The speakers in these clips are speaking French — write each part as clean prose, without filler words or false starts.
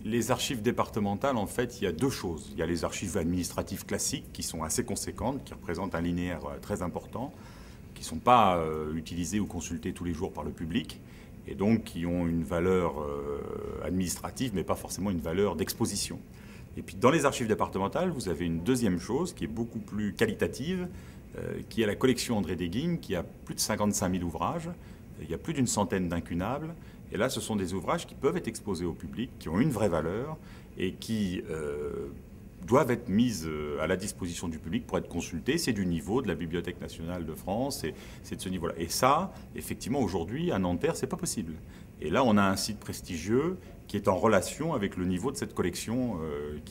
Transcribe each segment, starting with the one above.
Les archives départementales, en fait, il y a deux choses. Il y a les archives administratives classiques qui sont assez conséquentes, qui représentent un linéaire très important, qui ne sont pas utilisées ou consultées tous les jours par le public, et donc qui ont une valeur administrative, mais pas forcément une valeur d'exposition. Et puis dans les archives départementales, vous avez une deuxième chose qui est beaucoup plus qualitative, qui est la collection André Déguigne, qui a plus de 55 000 ouvrages. Il y a plus d'une centaine d'incunables. Et là, ce sont des ouvrages qui peuvent être exposés au public, qui ont une vraie valeur et qui doivent être mis à la disposition du public pour être consultés. C'est du niveau de la Bibliothèque nationale de France, c'est de ce niveau-là. Et ça, effectivement, aujourd'hui, à Nanterre, c'est pas possible. Et là, on a un site prestigieux qui est en relation avec le niveau de cette collection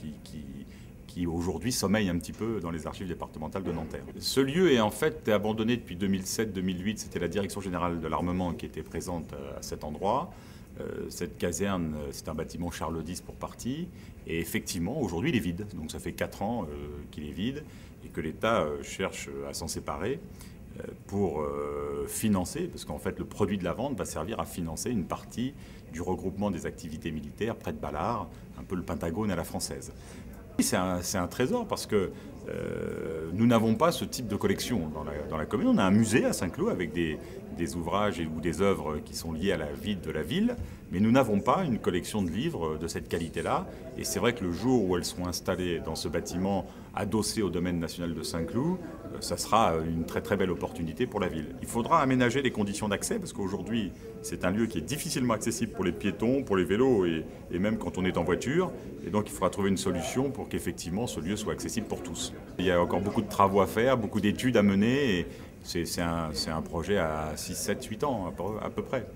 qui aujourd'hui sommeille un petit peu dans les archives départementales de Nanterre. Ce lieu est en fait abandonné depuis 2007-2008. C'était la Direction générale de l'armement qui était présente à cet endroit. Cette caserne, c'est un bâtiment Charles X pour partie. Et effectivement, aujourd'hui, il est vide. Donc ça fait 4 ans qu'il est vide et que l'État cherche à s'en séparer pour financer, parce qu'en fait, le produit de la vente va servir à financer une partie du regroupement des activités militaires près de Ballard, un peu le Pentagone à la française. C'est un trésor parce que nous n'avons pas ce type de collection dans la commune. On a un musée à Saint-Cloud avec des ouvrages ou des œuvres qui sont liées à la vie de la ville, mais nous n'avons pas une collection de livres de cette qualité-là. Et c'est vrai que le jour où elles seront installées dans ce bâtiment adossé au domaine national de Saint-Cloud, ça sera une très très belle opportunité pour la ville. Il faudra aménager les conditions d'accès parce qu'aujourd'hui c'est un lieu qui est difficilement accessible pour les piétons, pour les vélos et même quand on est en voiture. Et donc il faudra trouver une solution pour qu'effectivement ce lieu soit accessible pour tous. Il y a encore beaucoup de travaux à faire, beaucoup d'études à mener et c'est un projet à 6, 7, 8 ans à peu près.